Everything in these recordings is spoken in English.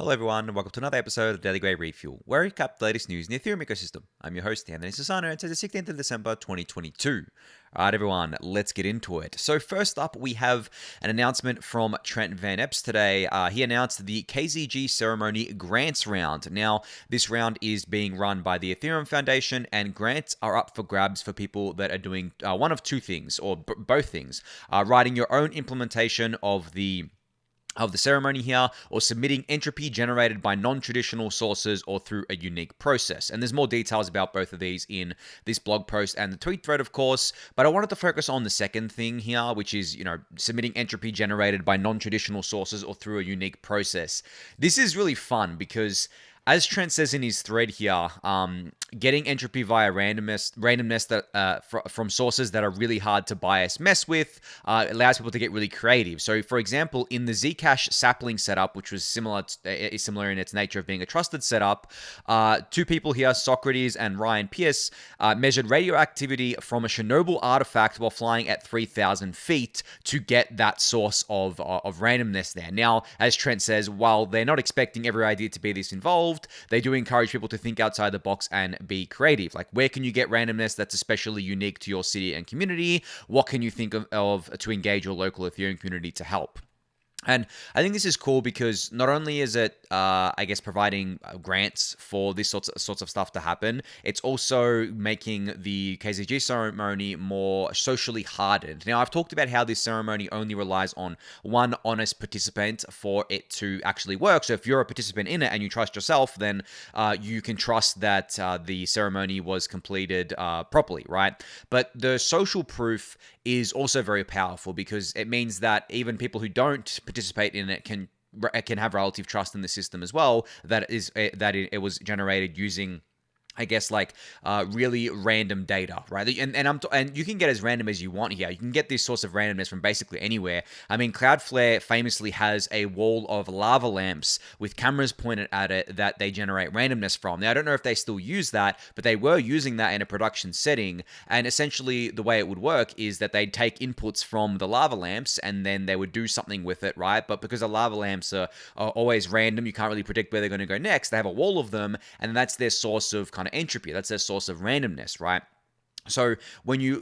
Hello everyone, and welcome to another episode of Daily Gwei Refuel, where we recap the latest news in the Ethereum ecosystem. I'm your host, Anthony Sassano, and it's the 16th of December, 2022. Alright everyone, let's get into it. So first up, we have an announcement from Trent Van Epps today. He announced the KZG ceremony grants round. Now, this round is being run by the Ethereum Foundation, and grants are up for grabs for people that are doing one of two things, or both things. Writing your own implementation of the ceremony here, or submitting entropy generated by non-traditional sources or through a unique process. And there's more details about both of these in this blog post and the tweet thread, of course, but I wanted to focus on the second thing here, which is, submitting entropy generated by non-traditional sources or through a unique process. This is really fun because, as Trent says in his thread here, getting entropy via randomness that from sources that are really hard to bias mess with allows people to get really creative. So, for example, in the Zcash sapling setup, which was similar in its nature of being a trusted setup, two people here, Socrates and Ryan Pierce, measured radioactivity from a Chernobyl artifact while flying at 3,000 feet to get that source of randomness there. Now, as Trent says, while they're not expecting every idea to be this involved, they do encourage people to think outside the box and be creative. Like, where can you get randomness that's especially unique to your city and community? What can you think of to engage your local Ethereum community to help? And I think this is cool because not only is it, providing grants for this sorts of stuff to happen, it's also making the KZG ceremony more socially hardened. Now, I've talked about how this ceremony only relies on one honest participant for it to actually work. So if you're a participant in it and you trust yourself, then you can trust that the ceremony was completed properly, right? But the social proof is also very powerful because it means that even people who don't participate in it can have relative trust in the system as well, that it was generated using, really random data, right? And you can get as random as you want here. You can get this source of randomness from basically anywhere. I mean, Cloudflare famously has a wall of lava lamps with cameras pointed at it that they generate randomness from. Now, I don't know if they still use that, but they were using that in a production setting. And essentially, the way it would work is that they'd take inputs from the lava lamps and then they would do something with it, right? But because the lava lamps are always random, you can't really predict where they're going to go next. They have a wall of them, and that's their source of kind of entropy. That's their source of randomness, right? So when you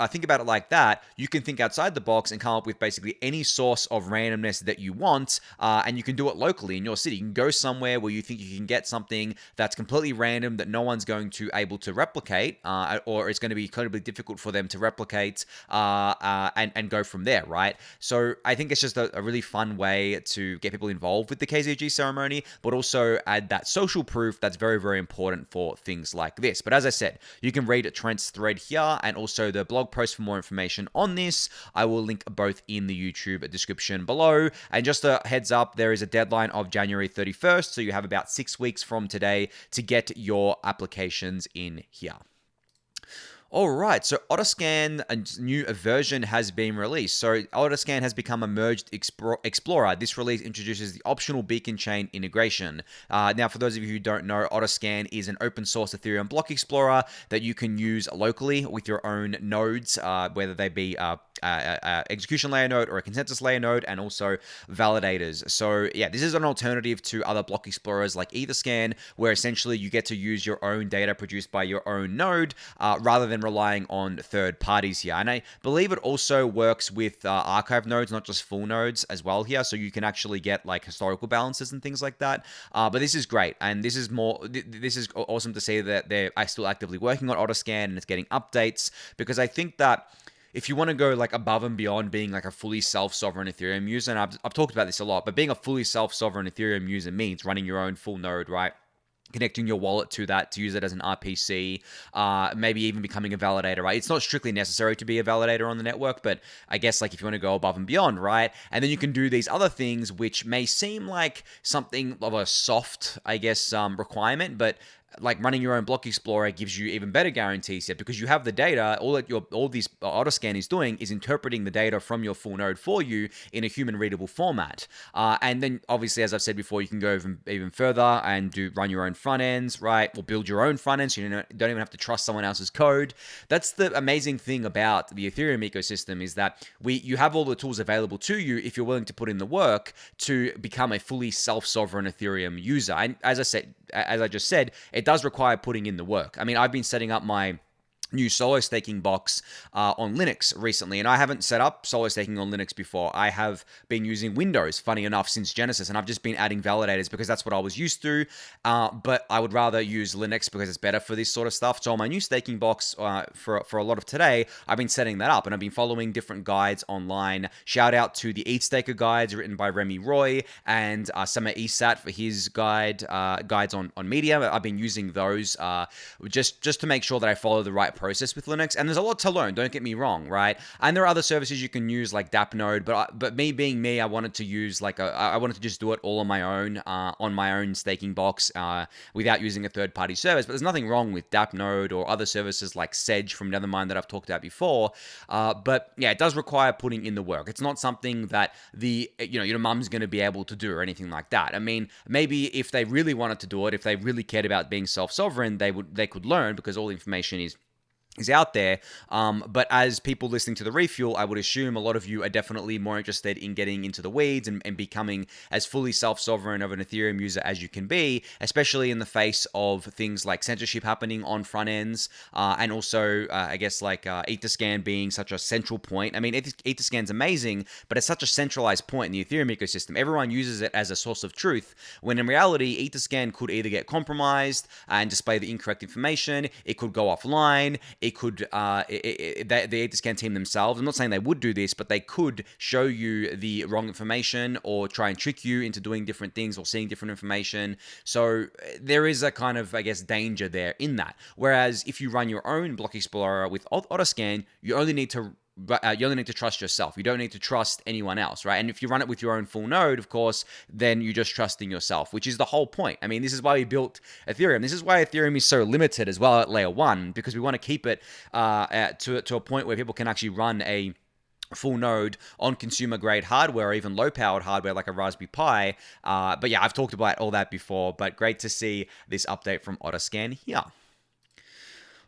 think about it like that, you can think outside the box and come up with basically any source of randomness that you want, and you can do it locally in your city. You can go somewhere where you think you can get something that's completely random that no one's going to able to replicate, or it's going to be incredibly difficult for them to replicate, and go from there, right? So I think it's just a really fun way to get people involved with the KZG ceremony, but also add that social proof that's very, very important for things like this. But as I said, you can read Trent's thread here and also the blog post for more information on this. I will link both in the YouTube description below. And just a heads up, there is a deadline of January 31st, so you have about 6 weeks from today to get your applications in here. All right, so Otterscan, a new version has been released. So Otterscan has become a merged explorer. This release introduces the optional beacon chain integration. Now, for those of you who don't know, Otterscan is an open source Ethereum block explorer that you can use locally with your own nodes, whether they be execution layer node or a consensus layer node, and also validators. So yeah, this is an alternative to other block explorers like Etherscan, where essentially you get to use your own data produced by your own node, rather than relying on third parties here. And I believe it also works with archive nodes, not just full nodes as well here. So you can actually get like historical balances and things like that. But this is great. And this is awesome to see that they're still actively working on Otterscan and it's getting updates, because I think that if you want to go like above and beyond being like a fully self-sovereign Ethereum user, and I've talked about this a lot, but being a fully self-sovereign Ethereum user means running your own full node, right? Connecting your wallet to that to use it as an RPC, maybe even becoming a validator, right? It's not strictly necessary to be a validator on the network, but I guess like if you want to go above and beyond, right? And then you can do these other things which may seem like something of a soft, requirement, but like running your own block explorer gives you even better guarantees here, because you have the data. All these Otterscan is doing is interpreting the data from your full node for you in a human readable format. And then obviously, as I've said before, you can go even further and run your own front ends, right? Or build your own front ends. So you don't even have to trust someone else's code. That's the amazing thing about the Ethereum ecosystem, is that you have all the tools available to you if you're willing to put in the work to become a fully self-sovereign Ethereum user. And as I just said, it does require putting in the work. I mean, I've been setting up my new solo staking box on Linux recently, and I haven't set up solo staking on Linux before. I have been using Windows, funny enough, since Genesis, and I've just been adding validators because that's what I was used to, but I would rather use Linux because it's better for this sort of stuff. So on my new staking box for a lot of today, I've been setting that up, and I've been following different guides online. Shout out to the ETHstaker guides written by Remy Roy and Summer ESAT for his guides on Medium. I've been using those just to make sure that I follow the right process with Linux, and there's a lot to learn, don't get me wrong, right? And there are other services you can use like DAppNode, but me being me, I wanted to use I wanted to just do it all on my own staking box without using a third-party service. But there's nothing wrong with DAppNode or other services like Sedge from Nethermind that I've talked about before. But yeah, it does require putting in the work. It's not something that your mum's going to be able to do or anything like that. I mean, maybe if they really wanted to do it, if they really cared about being self-sovereign, they could learn, because all the information is out there. But as people listening to the Refuel, I would assume a lot of you are definitely more interested in getting into the weeds and becoming as fully self-sovereign of an Ethereum user as you can be, especially in the face of things like censorship happening on front ends, and also I guess Etherscan being such a central point. I mean, Etherscan's amazing, but it's such a centralized point in the Ethereum ecosystem. Everyone uses it as a source of truth, when in reality, Etherscan could either get compromised and display the incorrect information, it could go offline, it could, the Otterscan team themselves, I'm not saying they would do this, but they could show you the wrong information or try and trick you into doing different things or seeing different information. So there is a kind of, I guess, danger there in that. Whereas if you run your own block explorer with Otterscan, you only need to trust yourself. You don't need to trust anyone else, right? And if you run it with your own full node, of course, then you're just trusting yourself, which is the whole point. I mean, this is why we built Ethereum. This is why Ethereum is so limited as well at layer 1, because we want to keep it to a point where people can actually run a full node on consumer grade hardware or even low powered hardware like a Raspberry Pi. But yeah, I've talked about all that before, but great to see this update from Otterscan here.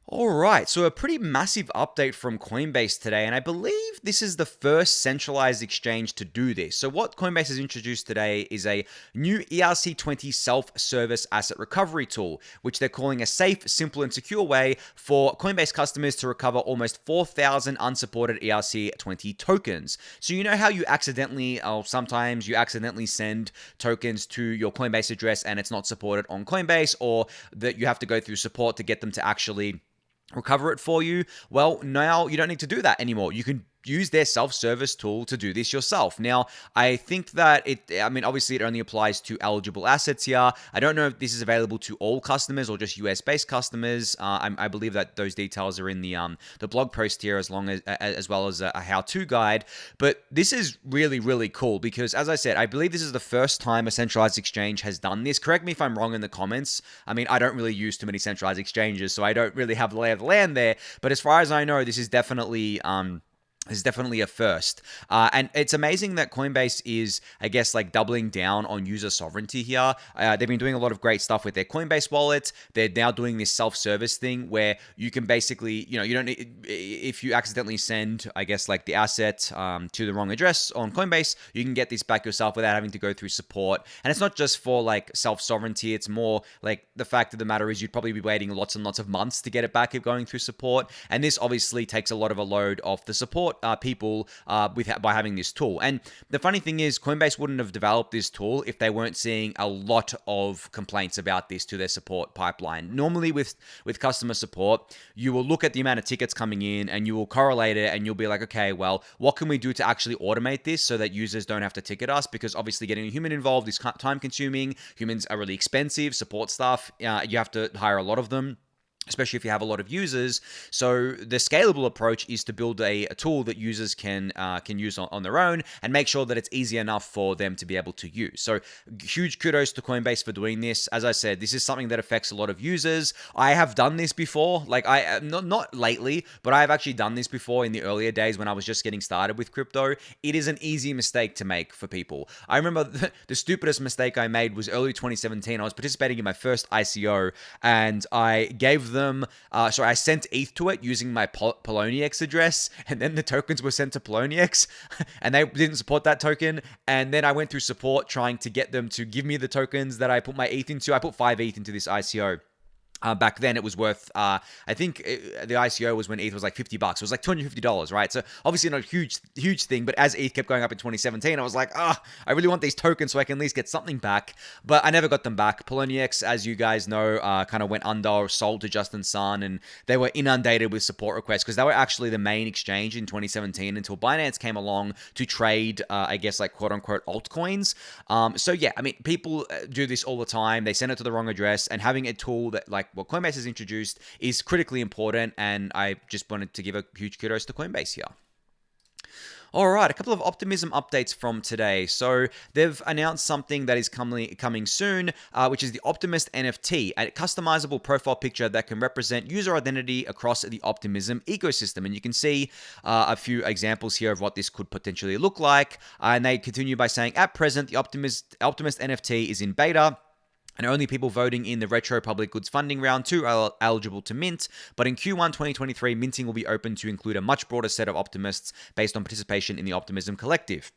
All right, so a pretty massive update from Coinbase today, and I believe this is the first centralized exchange to do this. So what Coinbase has introduced today is a new ERC20 self-service asset recovery tool, which they're calling a safe, simple, and secure way for Coinbase customers to recover almost 4,000 unsupported ERC20 tokens. So you know how you sometimes you accidentally send tokens to your Coinbase address and it's not supported on Coinbase, or that you have to go through support to get them to actually recover it for you? Well, now you don't need to do that anymore. You can use their self-service tool to do this yourself. Now, I think that obviously it only applies to eligible assets here. I don't know if this is available to all customers or just US-based customers. I believe that those details are in the blog post here, as well as a how-to guide. But this is really, really cool because, as I said, I believe this is the first time a centralized exchange has done this. Correct me if I'm wrong in the comments. I mean, I don't really use too many centralized exchanges, so I don't really have the lay of the land there. But as far as I know, this is definitely a first. And it's amazing that Coinbase is, I guess, doubling down on user sovereignty here. They've been doing a lot of great stuff with their Coinbase wallet. They're now doing this self-service thing where you can basically, you don't need, if you accidentally send, I guess, the asset to the wrong address on Coinbase, you can get this back yourself without having to go through support. And it's not just for self-sovereignty. It's more the fact of the matter is you'd probably be waiting lots and lots of months to get it back if going through support. And this obviously takes a lot of a load off the support people by having this tool. And the funny thing is, Coinbase wouldn't have developed this tool if they weren't seeing a lot of complaints about this to their support pipeline. Normally with customer support, you will look at the amount of tickets coming in and you will correlate it and you'll be like, okay, well, what can we do to actually automate this so that users don't have to ticket us? Because obviously getting a human involved is time consuming. Humans are really expensive. Support staff, you have to hire a lot of them. especially if you have a lot of users. So the scalable approach is to build a tool that users can use on their own and make sure that it's easy enough for them to be able to use. So huge kudos to Coinbase for doing this. As I said, this is something that affects a lot of users. I have done this before, like not lately, but I have actually done this before in the earlier days when I was just getting started with crypto. It is an easy mistake to make for people. I remember the stupidest mistake I made was early 2017. I was participating in my first ICO and I gave them, I sent ETH to it using my Poloniex address, and then the tokens were sent to Poloniex, and they didn't support that token. And then I went through support trying to get them to give me the tokens that I put my ETH into. I put 5 ETH into this ICO. Back then, it was worth, I think the ICO was when ETH was like $50. It was like $250, right? So obviously not a huge thing, but as ETH kept going up in 2017, I was like, I really want these tokens so I can at least get something back. But I never got them back. Poloniex, as you guys know, kind of went under or sold to Justin Sun, and they were inundated with support requests because they were actually the main exchange in 2017 until Binance came along to trade, I guess, like quote unquote altcoins. So yeah, I mean, people do this all the time. They send it to the wrong address, and having a tool that like what Coinbase has introduced is critically important, and I just wanted to give a huge kudos to Coinbase here. All right, a couple of Optimism updates from today. So they've announced something that is coming soon, which is the Optimist NFT, a customizable profile picture that can represent user identity across the Optimism ecosystem. And you can see a few examples here of what this could potentially look like. And they continue by saying, at present, the Optimist NFT is in beta, and only people voting in the Retro Public Goods Funding Round 2 are eligible to mint. But in Q1 2023, minting will be open to include a much broader set of optimists based on participation in the Optimism Collective.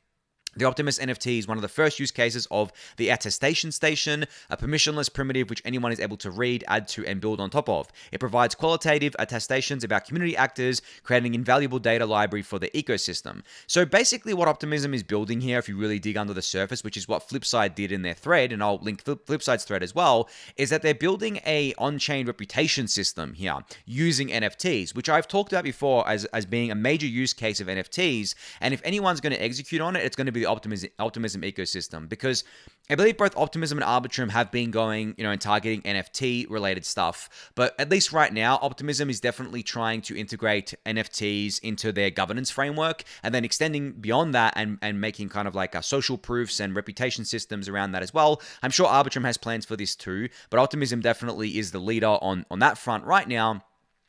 The Optimist NFT is one of the first use cases of the attestation station, a permissionless primitive which anyone is able to read, add to, and build on top of. It provides qualitative attestations about community actors, creating invaluable data library for the ecosystem. So basically what Optimism is building here, if you really dig under the surface, which is what Flipside did in their thread, and I'll link Flipside's thread as well, is that they're building a on-chain reputation system here using NFTs, which I've talked about before as being a major use case of NFTs. And if anyone's going to execute on it, it's going to be the Optimism ecosystem, because I believe both Optimism and Arbitrum have been going, and targeting NFT related stuff. But at least right now, Optimism is definitely trying to integrate NFTs into their governance framework, and then extending beyond that and making kind of like social proofs and reputation systems around that as well. I'm sure Arbitrum has plans for this too, but Optimism definitely is the leader on that front right now.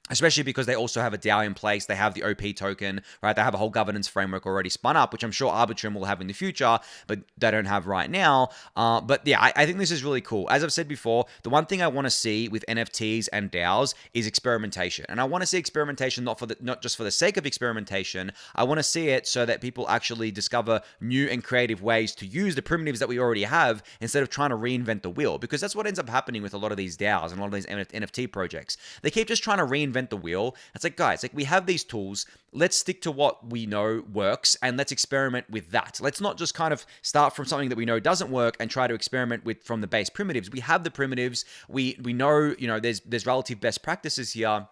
Especially because they also have a DAO in place. They have the OP token, right? They have a whole governance framework already spun up, which I'm sure Arbitrum will have in the future, but they don't have right now. But yeah, I think this is really cool. As I've said before, the one thing I want to see with NFTs and DAOs is experimentation. And I want to see experimentation not just for the sake of experimentation. I want to see it so that people actually discover new and creative ways to use the primitives that we already have instead of trying to reinvent the wheel. Because that's what ends up happening with a lot of these DAOs and a lot of these NFT projects. They keep just trying to reinvent the wheel. It's like, guys, like we have these tools. Let's stick to what we know works and let's experiment with that. Let's not just kind of start from something that we know doesn't work and try to experiment with from the base primitives. We have the primitives. We know, there's relative best practices here.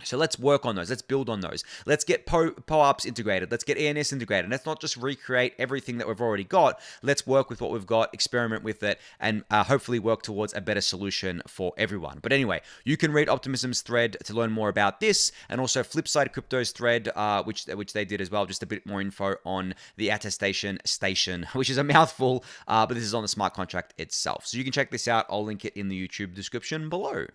So let's work on those. Let's build on those. Let's get POAPs integrated. Let's get ENS integrated. Let's not just recreate everything that we've already got. Let's work with what we've got, experiment with it, and hopefully work towards a better solution for everyone. But anyway, you can read Optimism's thread to learn more about this, and also Flipside Crypto's thread, which they did as well, just a bit more info on the attestation station, which is a mouthful, but this is on the smart contract itself. So you can check this out. I'll link it in the YouTube description below.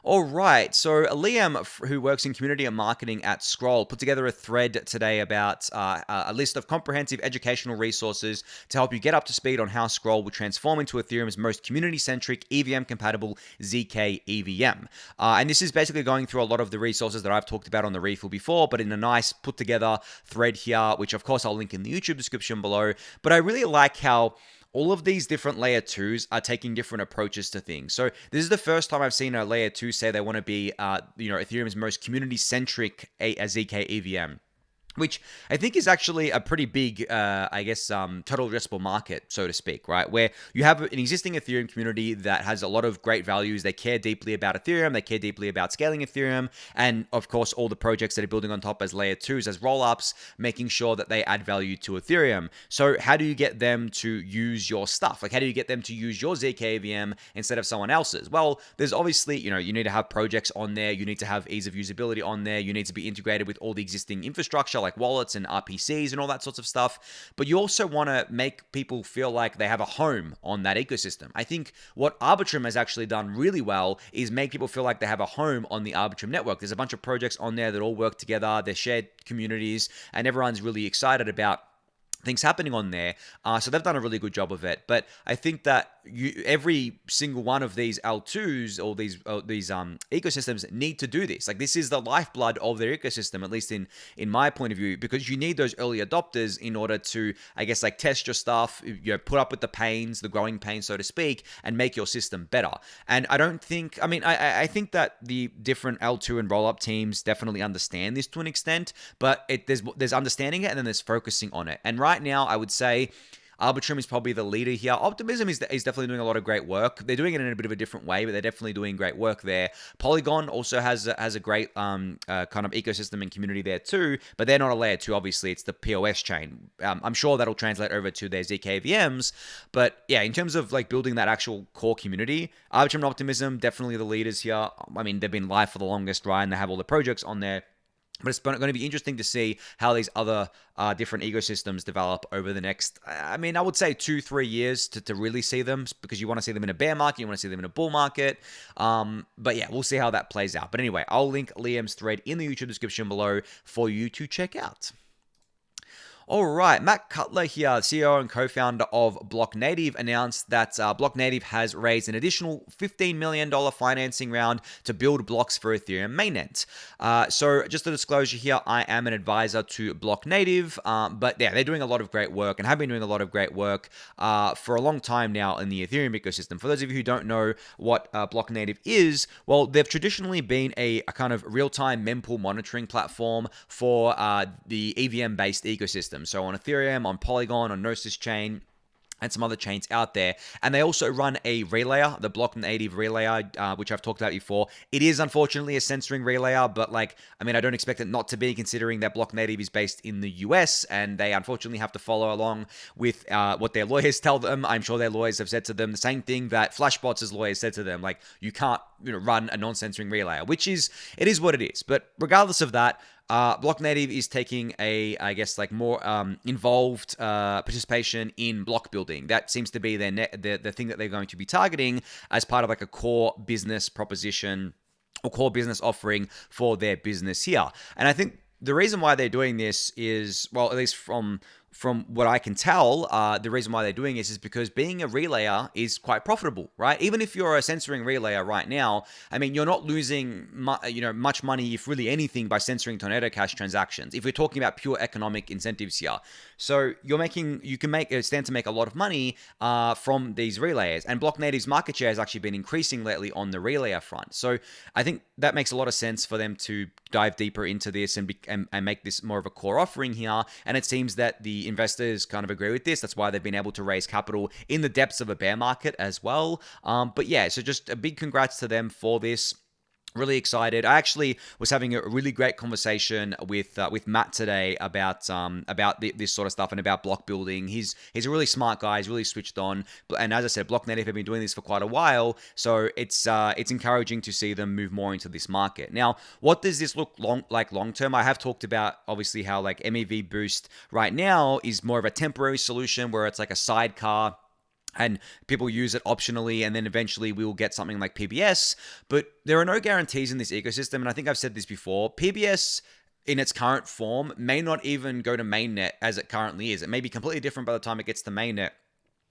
All right, so Liam, who works in community and marketing at Scroll, put together a thread today about a list of comprehensive educational resources to help you get up to speed on how Scroll will transform into Ethereum's most community-centric, EVM-compatible ZK EVM. And this is basically going through a lot of the resources that I've talked about on the Refuel before, but in a nice put-together thread here, which of course I'll link in the YouTube description below. But I really like how all of these different layer 2s are taking different approaches to things. So this is the first time I've seen a layer 2 say they want to be, Ethereum's most community-centric ZK EVM. which I think is actually a pretty big, I guess, total addressable market, so to speak, right? Where you have an existing Ethereum community that has a lot of great values. They care deeply about Ethereum. They care deeply about scaling Ethereum. And of course, all the projects that are building on top as layer twos, as rollups, making sure that they add value to Ethereum. So how do you get them to use your stuff? Like, how do you get them to use your ZK EVM instead of someone else's? Well, there's obviously, you need to have projects on there. You need to have ease of usability on there. You need to be integrated with all the existing infrastructure, like wallets and RPCs and all that sorts of stuff. But you also want to make people feel like they have a home on that ecosystem. I think what Arbitrum has actually done really well is make people feel like they have a home on the Arbitrum network. There's a bunch of projects on there that all work together. They're shared communities, and everyone's really excited about things happening on there. So they've done a really good job of it. But I think that every single one of these L2s or these ecosystems need to do this. Like, this is the lifeblood of their ecosystem, at least in my point of view, because you need those early adopters in order to, I guess, like, test your stuff, put up with the pains, the growing pains, so to speak, and make your system better. And I don't think, I think that the different L2 and rollup teams definitely understand this to an extent, but there's understanding it and then there's focusing on it. And right now, I would say Arbitrum is probably the leader here. Optimism is definitely doing a lot of great work. They're doing it in a bit of a different way, but they're definitely doing great work there. Polygon also has a great kind of ecosystem and community there too, but they're not a layer 2, obviously. It's the POS chain. I'm sure that'll translate over to their ZK VMs, but yeah, in terms of like building that actual core community, Arbitrum and Optimism, definitely the leaders here. I mean, they've been live for the longest, right? And they have all the projects on there. But it's going to be interesting to see how these other different ecosystems develop over the next, I would say 2-3 years to really see them, because you want to see them in a bear market, you want to see them in a bull market. But yeah, we'll see how that plays out. But anyway, I'll link Liam's thread in the YouTube description below for you to check out. All right, Matt Cutler here, CEO and co-founder of Blocknative, announced that Blocknative has raised an additional $15 million financing round to build blocks for Ethereum mainnet. So just a disclosure here, I am an advisor to Blocknative, but yeah, they're doing a lot of great work and have been doing a lot of great work for a long time now in the Ethereum ecosystem. For those of you who don't know what Blocknative is, well, they've traditionally been a kind of real-time mempool monitoring platform for the EVM-based ecosystem. So on Ethereum, on Polygon, on Gnosis chain, and some other chains out there. And they also run a relayer, the Blocknative relayer, which I've talked about before. It is unfortunately a censoring relayer, but I don't expect it not to be, considering that Blocknative is based in the US and they unfortunately have to follow along with what their lawyers tell them. I'm sure their lawyers have said to them the same thing that Flashbots' lawyers said to them, like, you can't run a non-censoring relayer, it is what it is. But regardless of that, Blocknative is taking more involved participation in block building. That seems to be the thing that they're going to be targeting as part of like a core business proposition or core business offering for their business here. And I think the reason why they're doing this is, well, at least from what I can tell, the reason why they're doing this is because being a relayer is quite profitable, right? Even if you're a censoring relayer right now, you're not losing much money, if really anything, by censoring Tornado Cash transactions. If we're talking about pure economic incentives here, so you can stand to make a lot of money from these relayers. And Blocknative's market share has actually been increasing lately on the relayer front. So I think that makes a lot of sense for them to dive deeper into this and make this more of a core offering here. And it seems that the investors kind of agree with this. That's why they've been able to raise capital in the depths of a bear market as well. But yeah, so just a big congrats to them for this. Really excited. I actually was having a really great conversation with Matt today about this sort of stuff and about block building. He's a really smart guy. He's really switched on. And as I said, Blocknative have been doing this for quite a while, so it's encouraging to see them move more into this market. Now, what does this look like long term? I have talked about obviously how like MEV Boost right now is more of a temporary solution where it's like a sidecar and people use it optionally, and then eventually we will get something like PBS. But there are no guarantees in this ecosystem, and I think I've said this before. PBS in its current form may not even go to mainnet as it currently is. It may be completely different by the time it gets to mainnet.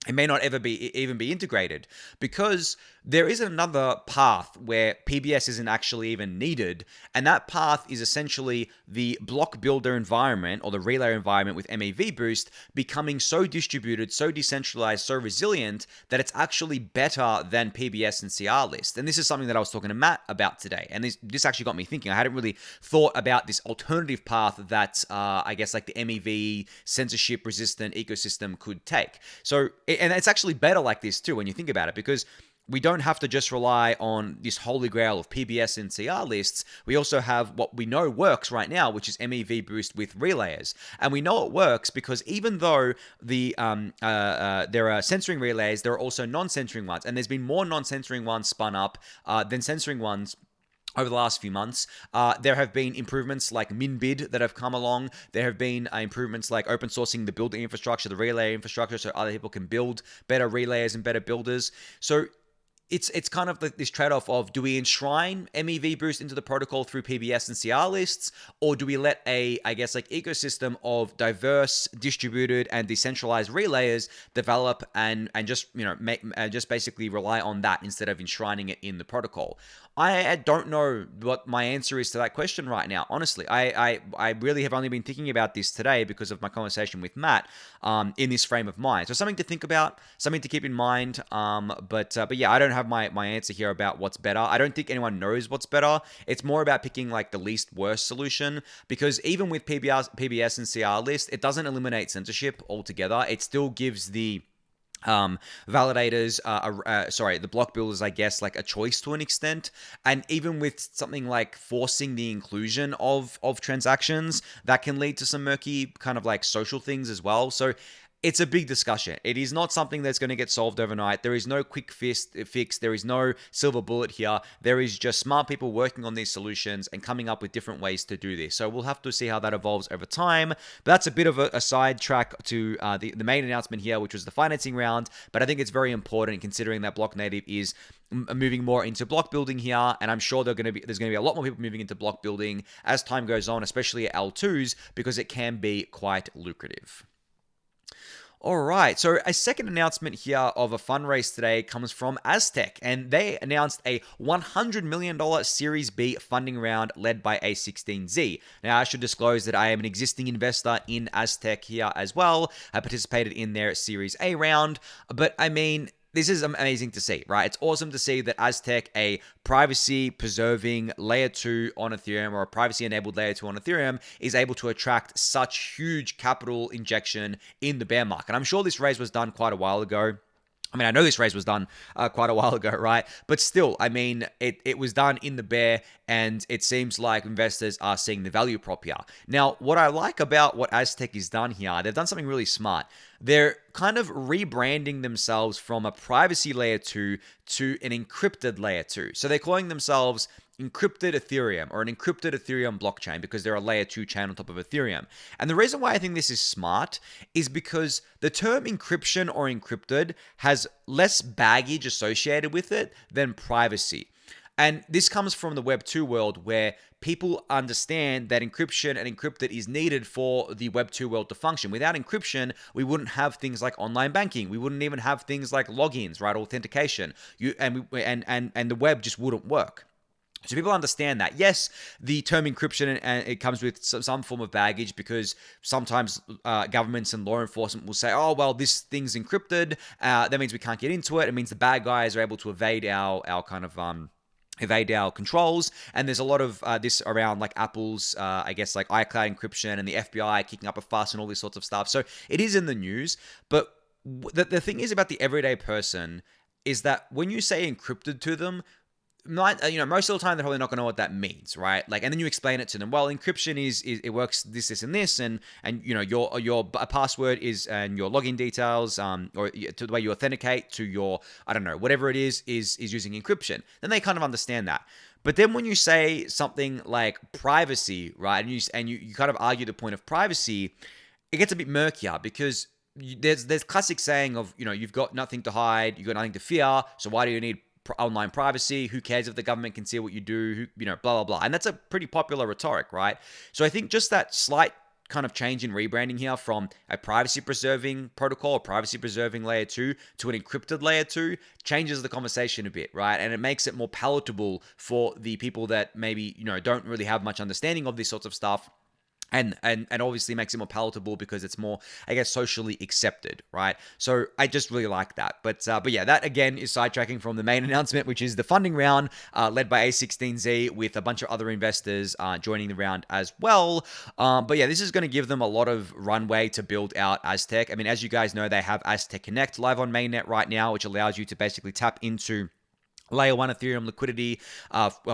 it may not ever be even be integrated, because there is another path where PBS isn't actually even needed, and that path is essentially the block builder environment or the relay environment with MEV boost becoming so distributed, so decentralized, so resilient that it's actually better than PBS and CR list. And this is something that I was talking to Matt about today, and this actually got me thinking. I hadn't really thought about this alternative path that I guess like the MEV censorship resistant ecosystem could take. So, and it's actually better like this too when you think about it, because we don't have to just rely on this holy grail of PBS and CR lists. We also have what we know works right now, which is MEV boost with relayers. And we know it works because even though there are censoring relays, there are also non-censoring ones. And there's been more non-censoring ones spun up than censoring ones over the last few months. There have been improvements like MinBid that have come along. There have been improvements like open sourcing the building infrastructure, the relay infrastructure, so other people can build better relayers and better builders. So it's kind of this trade-off of, do we enshrine MEV boost into the protocol through PBS and CR lists, or do we let I guess like ecosystem of diverse, distributed, and decentralized relayers develop and just just basically rely on that instead of enshrining it in the protocol? I don't know what my answer is to that question right now. Honestly, I really have only been thinking about this today because of my conversation with Matt in this frame of mind. So something to think about, something to keep in mind. But yeah, I don't have my answer here about what's better. I don't think anyone knows what's better. It's more about picking like the least worst solution, because even with PBS and CR list, it doesn't eliminate censorship altogether. It still gives the validators, the block builders, I guess, like a choice to an extent. And even with something like forcing the inclusion of transactions, that can lead to some murky kind of like social things as well. So it's a big discussion. It is not something that's going to get solved overnight. There is no quick fix. There is no silver bullet here. There is just smart people working on these solutions and coming up with different ways to do this. So we'll have to see how that evolves over time. But that's a bit of a sidetrack to the main announcement here, which was the financing round. But I think it's very important considering that Blocknative is moving more into block building here, and I'm sure there's going to be a lot more people moving into block building as time goes on, especially at L2s, because it can be quite lucrative. All right, so a second announcement here of a fundraise today comes from Aztec, and they announced a $100 million Series B funding round led by A16Z. Now, I should disclose that I am an existing investor in Aztec here as well. I participated in their Series A round, but I mean, this is amazing to see, right? It's awesome to see that Aztec, a privacy-preserving layer 2 on Ethereum, or a privacy-enabled layer 2 on Ethereum, is able to attract such huge capital injection in the bear market. I'm sure this raise was done quite a while ago. I mean, I know this raise was done quite a while ago, right? But still, I mean, it was done in the bear, and it seems like investors are seeing the value prop here. Now, what I like about what Aztec has done here, they've done something really smart. They're kind of rebranding themselves from a privacy layer 2 to an encrypted layer 2. So they're calling themselves encrypted Ethereum, or an encrypted Ethereum blockchain, because they're a layer 2 chain on top of Ethereum. And the reason why I think this is smart is because the term encryption or encrypted has less baggage associated with it than privacy. And this comes from the Web 2 world, where people understand that encryption and encrypted is needed for the Web 2 world to function. Without encryption, we wouldn't have things like online banking. We wouldn't even have things like logins, right? Authentication. And the web just wouldn't work. So people understand that. Yes, the term encryption, and it comes with some form of baggage, because sometimes governments and law enforcement will say, oh, well, this thing's encrypted. That means we can't get into it. It means the bad guys are able to evade our kind of evade our controls. And there's a lot of this around like Apple's, I guess, like iCloud encryption, and the FBI kicking up a fuss and all this sorts of stuff. So it is in the news. But the thing is about the everyday person is that when you say encrypted to them, most of the time they're probably not going to know what that means, right? Like, and then you explain it to them. Well, encryption is it works this, and this, and your password is, and your login details, or to the way you authenticate to your, I don't know, whatever it is using encryption. Then they kind of understand that. But then when you say something like privacy, right, and you kind of argue the point of privacy, it gets a bit murkier, because there's classic saying of, you've got nothing to hide, you've got nothing to fear, so why do you need online privacy? Who cares if the government can see what you do? Blah, blah, blah. And that's a pretty popular rhetoric, right? So I think just that slight kind of change in rebranding here from a privacy preserving protocol, a privacy preserving layer 2 to an encrypted layer 2 changes the conversation a bit, right? And it makes it more palatable for the people that maybe, don't really have much understanding of these sorts of stuff. And obviously makes it more palatable because it's more, I guess, socially accepted, right? So I just really like that. But yeah, that again is sidetracking from the main announcement, which is the funding round led by A16Z with a bunch of other investors joining the round as well. But yeah, this is going to give them a lot of runway to build out Aztec. I mean, as you guys know, they have Aztec Connect live on mainnet right now, which allows you to basically tap into Layer 1 Ethereum liquidity,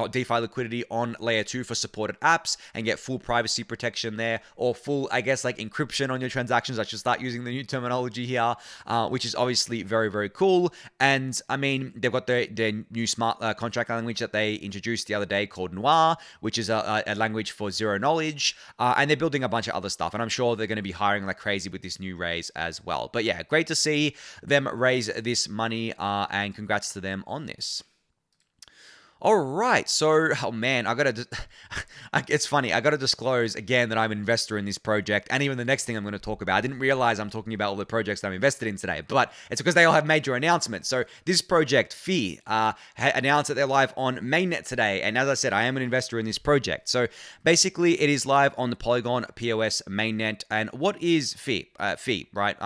DeFi liquidity on Layer 2 for supported apps and get full privacy protection there, or full, I guess, like encryption on your transactions. I should start using the new terminology here, which is obviously very, very cool. And I mean, they've got their new smart contract language that they introduced the other day called Noir, which is a language for zero knowledge. And they're building a bunch of other stuff. And I'm sure they're going to be hiring like crazy with this new raise as well. But yeah, great to see them raise this money and congrats to them on this. All right, so, oh man, it's funny, I gotta disclose again that I'm an investor in this project, and even the next thing I'm gonna talk about. I didn't realize I'm talking about all the projects that I'm invested in today, but it's because they all have major announcements. So this project, Phi, announced that they're live on mainnet today, and as I said, I am an investor in this project. So basically, it is live on the Polygon POS mainnet, and what is Phi? Phi, right?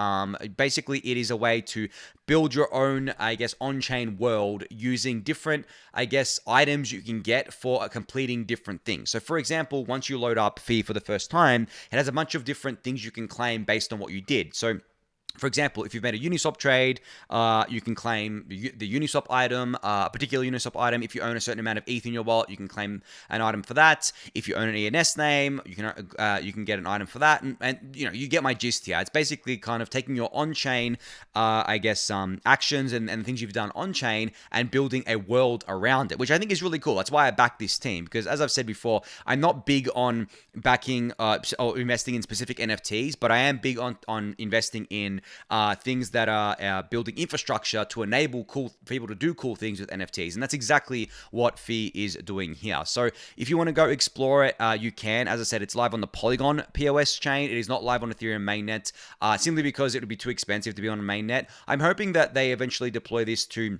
Basically, it is a way to build your own, I guess, on-chain world using different, I guess, items you can get for completing different things. So for example, once you load up Phi for the first time, it has a bunch of different things you can claim based on what you did. So for example, if you've made a Uniswap trade, you can claim the Uniswap item, a particular Uniswap item. If you own a certain amount of ETH in your wallet, you can claim an item for that. If you own an ENS name, you can get an item for that. And you get my gist here. It's basically kind of taking your on-chain, I guess, actions and things you've done on-chain and building a world around it, which I think is really cool. That's why I back this team, because as I've said before, I'm not big on backing or investing in specific NFTs, but I am big on investing in things that are building infrastructure to enable cool people to do cool things with NFTs. And that's exactly what Phi is doing here. So if you want to go explore it, you can. As I said, it's live on the Polygon POS chain. It is not live on Ethereum mainnet, simply because it would be too expensive to be on a mainnet. I'm hoping that they eventually deploy this to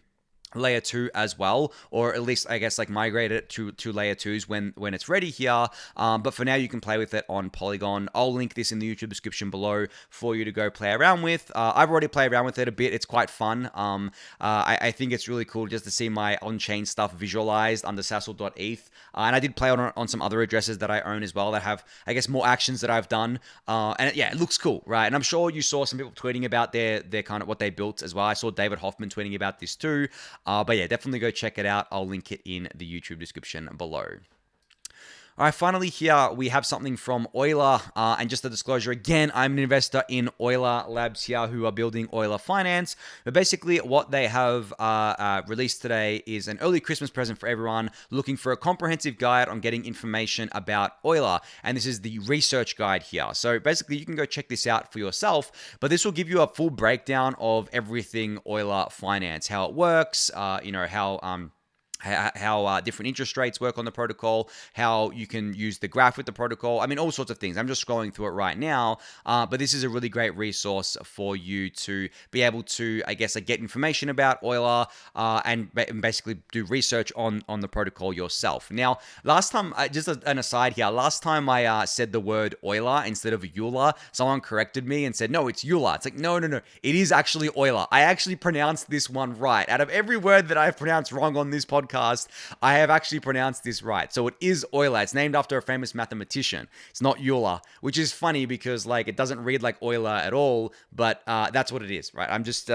layer 2 as well, or at least I guess like migrate it to layer 2s when it's ready here, but for now you can play with it on Polygon. I'll link this in the YouTube description below for you to go play around with. I've already played around with it a bit. It's quite fun. I think it's really cool just to see my on-chain stuff visualized under sassel.eth, and I did play on some other addresses that I own as well that have, I guess, more actions that I've done, and yeah, it looks cool, right? And I'm sure you saw some people tweeting about their kind of what they built as well. I saw David Hoffman tweeting about this too. But yeah, definitely go check it out. I'll link it in the YouTube description below. All right, finally here we have something from Euler, and just a disclosure again, I'm an investor in Euler Labs here who are building Euler Finance. But basically what they have released today is an early Christmas present for everyone looking for a comprehensive guide on getting information about Euler. And this is the research guide here. So basically you can go check this out for yourself, but this will give you a full breakdown of everything Euler Finance, how it works, how different interest rates work on the protocol, how you can use the graph with the protocol. I mean, all sorts of things. I'm just scrolling through it right now, but this is a really great resource for you to be able to, I guess, get information about Euler and basically do research on the protocol yourself. Now, last time, just an aside here, last time I said the word Euler instead of Euler, someone corrected me and said, no, it's Euler. It's like, no, it is actually Euler. I actually pronounced this one right. Out of every word that I've pronounced wrong on this podcast, I have actually pronounced this right. So it is Euler. It's named after a famous mathematician. It's not Euler, which is funny because it doesn't read like Euler at all, but that's what it is, right? I just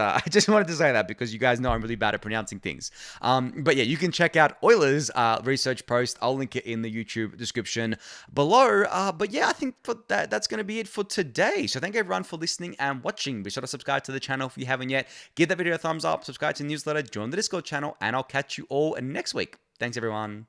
wanted to say that because you guys know I'm really bad at pronouncing things. But yeah, you can check out Euler's research post. I'll link it in the YouTube description below. But yeah, I think that's going to be it for today. So thank you everyone for listening and watching. Be sure to subscribe to the channel if you haven't yet. Give that video a thumbs up, subscribe to the newsletter, join the Discord channel, and I'll catch you all next week. Thanks, everyone.